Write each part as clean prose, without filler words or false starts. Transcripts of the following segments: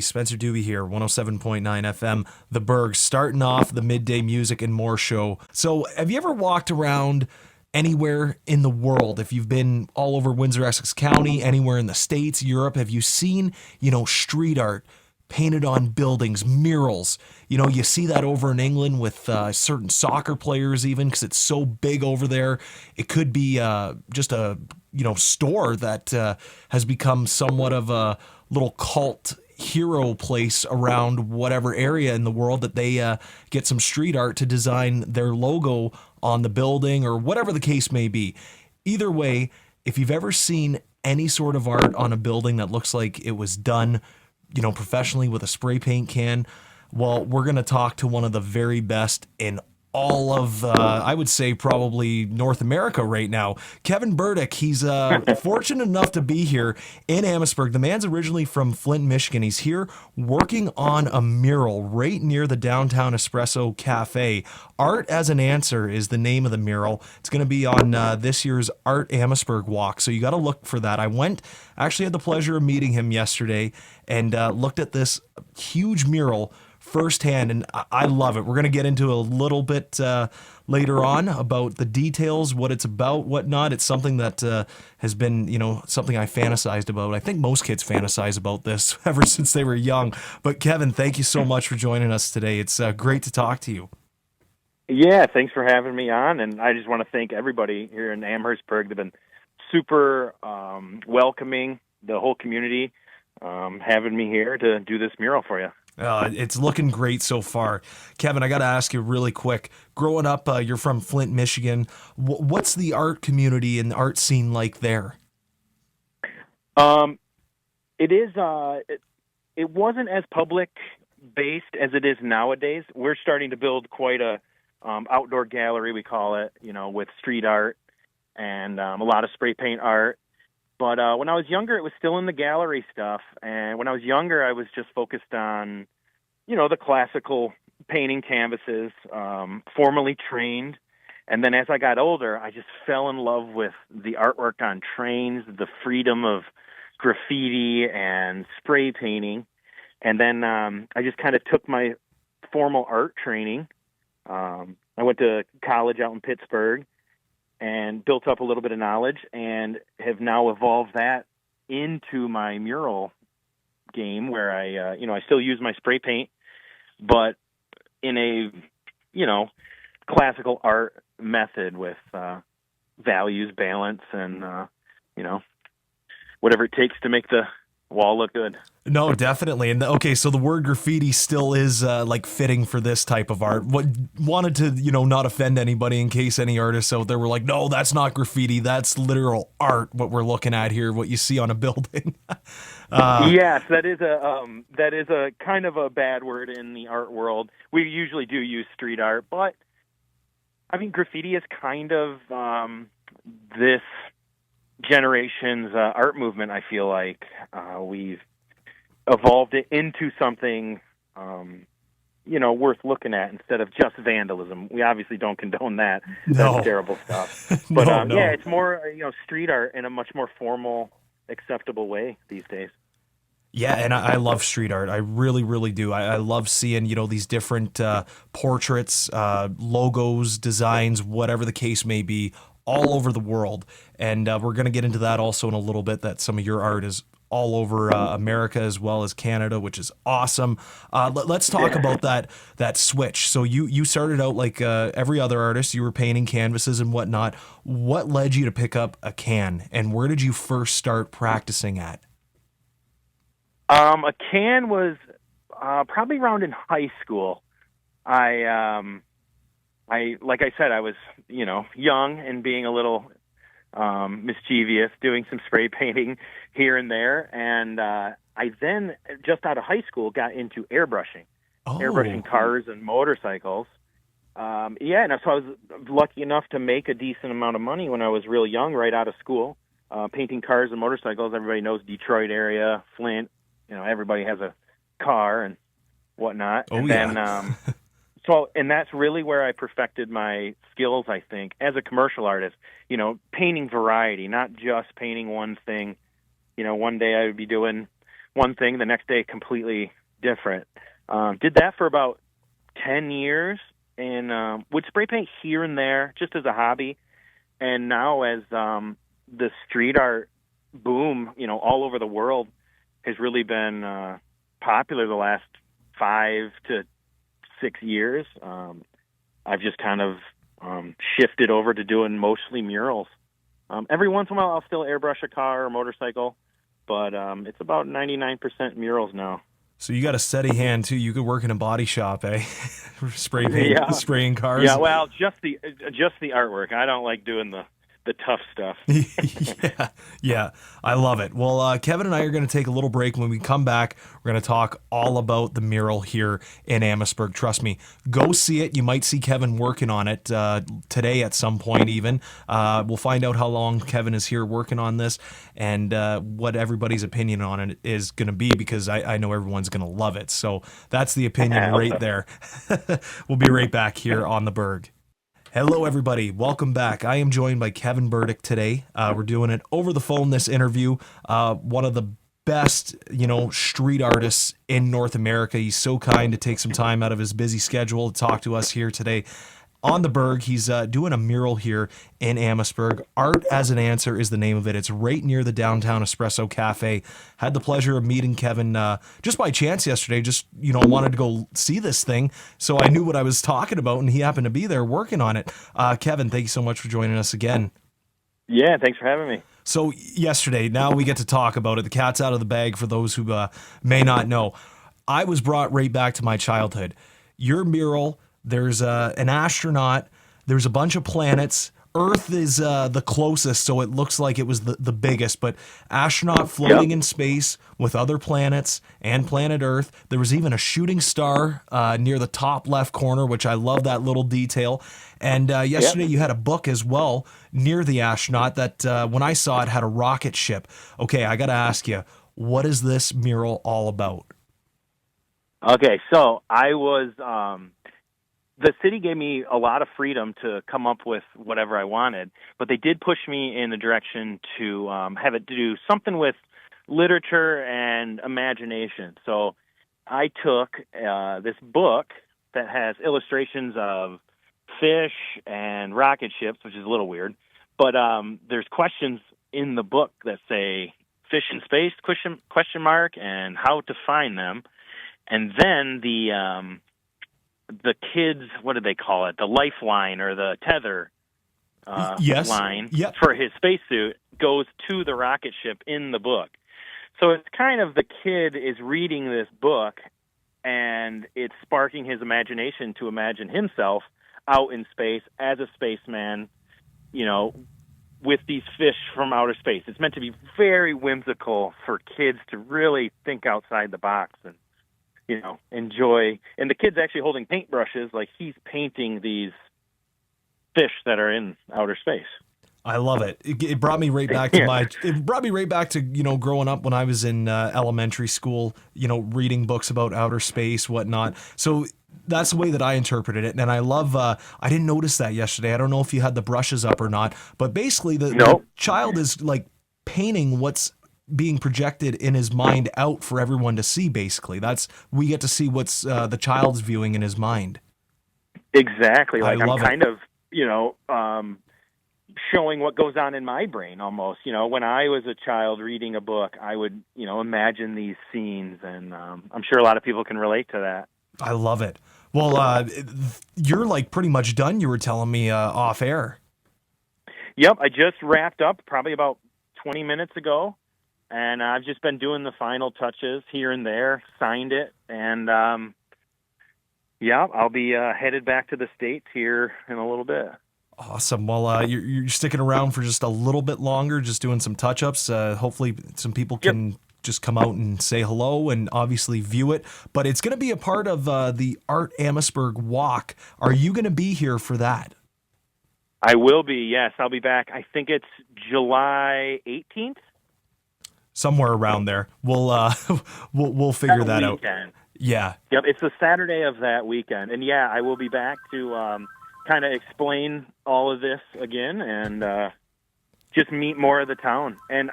Spencer Duby here, 107.9 FM, The Berg, starting off the midday music and more show. So, have you ever walked around anywhere in the world? If you've been all over Windsor, Essex County, anywhere in the States, Europe, have you seen, street art painted on buildings, murals? You see that over in England with certain soccer players even, because it's so big over there. It could be just a, store that has become somewhat of a little cult hero place around whatever area in the world that they get some street art to design their logo on the building or whatever the case may be. Either way, if you've ever seen any sort of art on a building that looks like it was done, professionally with a spray paint can, well, we're going to talk to one of the very best in all of, I would say, probably North America right now. Kevin Burdick, he's fortunate enough to be here in Amherstburg. The man's originally from Flint, Michigan. He's here working on a mural right near the Downtown Espresso Cafe. Art as an Answer is the name of the mural. It's going to be on this year's Art Amherstburg Walk, so you got to look for that. I actually had the pleasure of meeting him yesterday and looked at this huge mural firsthand, and I love it. We're going to get into a little bit later on about the details, what it's about, whatnot. It's something that has been, something I fantasized about. I think most kids fantasize about this ever since they were young. But Kevin, thank you so much for joining us today. It's great to talk to you. Yeah, thanks for having me on, and I just want to thank everybody here in Amherstburg. They've been super welcoming, the whole community, having me here to do this mural for you. It's looking great so far. Kevin, I got to ask you really quick. Growing up, you're from Flint, Michigan. What's the art community and the art scene like there? It is. It wasn't as public-based as it is nowadays. We're starting to build quite a outdoor gallery, we call it, with street art and a lot of spray paint art. But when I was younger, it was still in the gallery stuff. And when I was younger, I was just focused on, the classical painting canvases, formally trained. And then as I got older, I just fell in love with the artwork on trains, the freedom of graffiti and spray painting. And then I just kind of took my formal art training. I went to college out in Pittsburgh and built up a little bit of knowledge and have now evolved that into my mural game where I still use my spray paint, but in a, classical art method with values, balance, and, whatever it takes to make the wall look good. No, definitely. And okay, so the word graffiti still is fitting for this type of art. Wanted to, not offend anybody in case any artists out there were like, no, that's not graffiti. That's literal art. What we're looking at here, what you see on a building. Yes, that is a kind of a bad word in the art world. We usually do use street art, but I mean, graffiti is kind of this generation's art movement. I feel like we've evolved it into something, worth looking at instead of just vandalism. We obviously don't condone that. No. That's terrible stuff. But No. yeah, it's more, street art in a much more formal, acceptable way these days. Yeah, and I love street art. I really, really do. I love seeing, these different portraits, logos, designs, whatever the case may be, all over the world. And we're going to get into that also in a little bit, that some of your art is all over America as well as Canada, which is awesome. Let's talk about that switch. So you started out like every other artist. You were painting canvases and whatnot. What led you to pick up a can, and where did you first start practicing at? A can was probably around in high school. I like I said, I was young and being a little mischievous, doing some spray painting here and there, and I then just out of high school got into airbrushing, airbrushing cars and motorcycles. And so I was lucky enough to make a decent amount of money when I was real young, right out of school, painting cars and motorcycles. Everybody knows Detroit area, Flint. Everybody has a car and whatnot. And that's really where I perfected my skills, I think, as a commercial artist, painting variety, not just painting one thing. One day I would be doing one thing, the next day completely different. Did that for about 10 years, and would spray paint here and there just as a hobby. And now as the street art boom, all over the world has really been popular the last 5 to 6 years, I've just kind of shifted over to doing mostly murals. Every once in a while I'll still airbrush a car or motorcycle, but it's about 99% murals now. So you got a steady hand too. You could work in a body shop, eh? Spray paint, Yeah. spraying cars. Yeah, well, just the artwork. I don't like doing the tough stuff. Yeah, I love it. Well, Kevin and I are going to take a little break. When we come back, we're going to talk all about the mural here in Amherstburg. Trust me, go see it. You might see Kevin working on it today at some point even. We'll find out how long Kevin is here working on this and what everybody's opinion on it is going to be, because I know everyone's going to love it. So that's the opinion right there. We'll be right back here on The Berg. Hello, everybody. Welcome back. I am joined by Kevin Burdick today. We're doing it over the phone, this interview. One of the best, street artists in North America. He's so kind to take some time out of his busy schedule to talk to us here today on the Berg. He's doing a mural here in Amherstburg. Art as an Answer is the name of it. It's right near the Downtown Espresso Cafe. Had the pleasure of meeting Kevin just by chance yesterday. Just, wanted to go see this thing. So I knew what I was talking about, and he happened to be there working on it. Kevin, thank you so much for joining us again. Yeah, thanks for having me. So yesterday, now we get to talk about it. The cat's out of the bag for those who may not know. I was brought right back to my childhood. Your mural, there's an astronaut, there's a bunch of planets. Earth is the closest, so it looks like it was the biggest, but astronaut floating in space with other planets and planet Earth. There was even a shooting star near the top left corner, which I love that little detail. And yesterday you had a book as well near the astronaut that when I saw it had a rocket ship. Okay, I got to ask you, what is this mural all about? Okay, so I was... the city gave me a lot of freedom to come up with whatever I wanted, but they did push me in the direction to have it do something with literature and imagination. So I took this book that has illustrations of fish and rocket ships, which is a little weird, but there's questions in the book that say fish in space, question mark, and how to find them. And then the kids, what do they call it? The lifeline or the tether line for his spacesuit goes to the rocket ship in the book. So it's kind of the kid is reading this book, and it's sparking his imagination to imagine himself out in space as a spaceman, with these fish from outer space. It's meant to be very whimsical for kids to really think outside the box and enjoy. And the kid's actually holding paintbrushes, like he's painting these fish that are in outer space. I love it. It brought me right back to growing up when I was in elementary school, reading books about outer space, whatnot. So that's the way that I interpreted it. And I love, I didn't notice that yesterday. I don't know if you had the brushes up or not, but basically the child is like painting what's being projected in his mind out for everyone to see. Basically, we get to see what's the child's viewing in his mind. Exactly. Like I'm kind of, showing what goes on in my brain almost. When I was a child reading a book, I would, imagine these scenes, and I'm sure a lot of people can relate to that. I love it. Well, you're like pretty much done. You were telling me off air. Yep, I just wrapped up probably about 20 minutes ago. And I've just been doing the final touches here and there, signed it, and I'll be headed back to the States here in a little bit. Awesome. Well, you're sticking around for just a little bit longer, just doing some touch-ups. Hopefully some people can just come out and say hello and obviously view it. But it's going to be a part of the Art Amherstburg Walk. Are you going to be here for that? I will be, yes. I'll be back. I think it's July 18th. Somewhere around there. We'll figure that out. Yeah. Yep, it's the Saturday of that weekend. And I will be back to kind of explain all of this again and just meet more of the town. And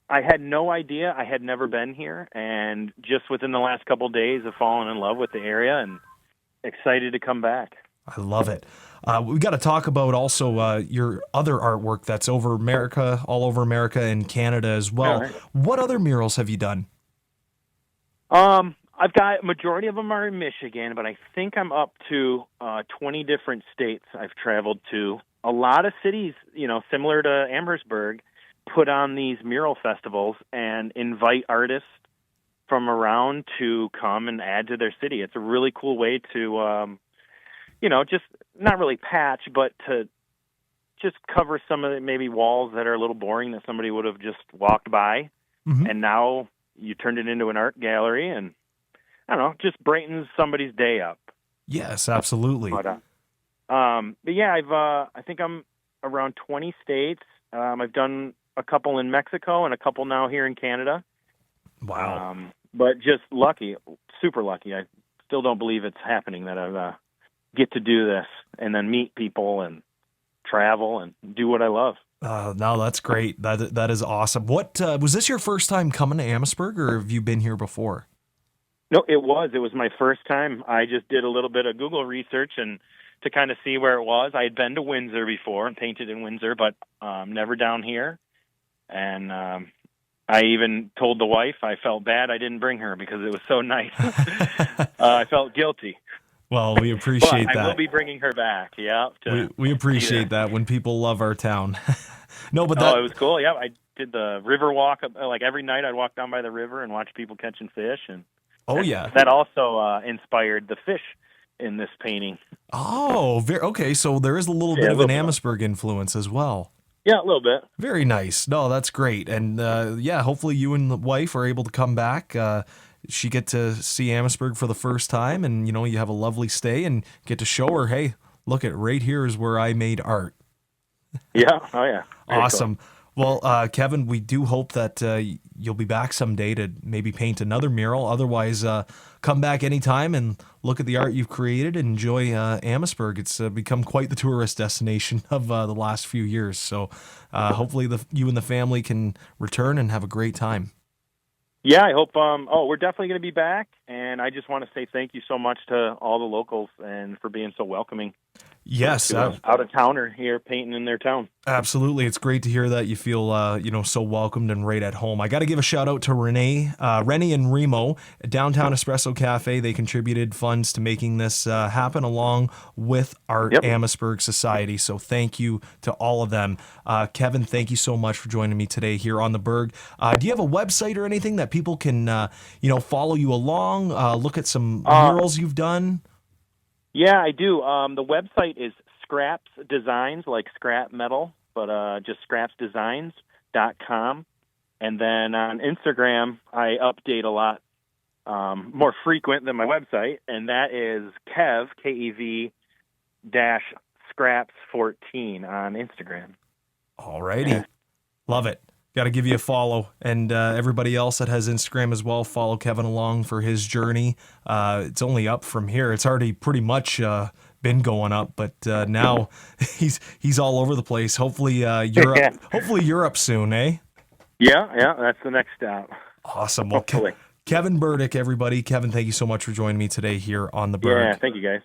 I had no idea. I had never been here, and just within the last couple of days of falling in love with the area and excited to come back. I love it. We got to talk about also your other artwork that's over America, all over America and Canada as well. All right. What other murals have you done? I've got majority of them are in Michigan, but I think I'm up to 20 different states I've traveled to. A lot of cities, similar to Amherstburg, put on these mural festivals and invite artists from around to come and add to their city. It's a really cool way to, just not really patch, but to just cover some of the maybe walls that are a little boring that somebody would have just walked by. Mm-hmm. And now you turned it into an art gallery, and I don't know, just brightens somebody's day up. Yes, absolutely. But yeah, I think I'm around 20 states. I've done a couple in Mexico and a couple now here in Canada. Wow. But just lucky, super lucky. I still don't believe it's happening that I get to do this and then meet people and travel and do what I love. No, that's great. That is awesome. What was this your first time coming to Amherstburg, or have you been here before? No, it was. It was my first time. I just did a little bit of Google research and to kind of see where it was. I had been to Windsor before and painted in Windsor, but never down here. And I even told the wife I felt bad I didn't bring her because it was so nice. I felt guilty. Well, we appreciate that. I will be bringing her back. Yeah, we appreciate that when people love our town. No, but it was cool. Yeah, I did the river walk. Like every night, I'd walk down by the river and watch people catching fish. And that also inspired the fish in this painting. Oh, okay. So there is a little bit of an Amherstburg influence as well. Yeah, a little bit. Very nice. No, that's great. And hopefully you and the wife are able to come back. She get to see Amherstburg for the first time, and you have a lovely stay and get to show her, hey, look at right here is where I made art. Yeah. Oh yeah. Very awesome. Cool. Well, Kevin, we do hope that you'll be back someday to maybe paint another mural. Otherwise, come back anytime and look at the art you've created and enjoy Amherstburg. It's become quite the tourist destination of the last few years. So hopefully you and the family can return and have a great time. Yeah, I hope. We're definitely going to be back, and I just want to say thank you so much to all the locals and for being so welcoming. Yes, out of towner here painting in their town. Absolutely, it's great to hear that you feel so welcomed and right at home. I got to give a shout out to Rennie and Remo at Downtown Espresso Cafe. They contributed funds to making this happen, along with Art Amherstburg Society. So thank you to all of them. Kevin, thank you so much for joining me today here on the Berg. Do you have a website or anything that people can follow you along? Look at some murals you've done. Yeah, I do. The website is Scraps Designs, like scrap metal, but just scrapsdesigns.com. And then on Instagram, I update a lot more frequent than my website, and that is Kev, K-E-V, -Scraps14 on Instagram. All righty. Love it. Got to give you a follow, and everybody else that has Instagram as well, follow Kevin along for his journey. It's only up from here. It's already pretty much been going up, but now he's all over the place. Hopefully you're up soon, eh? Yeah, that's the next step. Awesome. Well, Kevin Burdick, everybody. Kevin, thank you so much for joining me today here on the Berg. Yeah, thank you guys.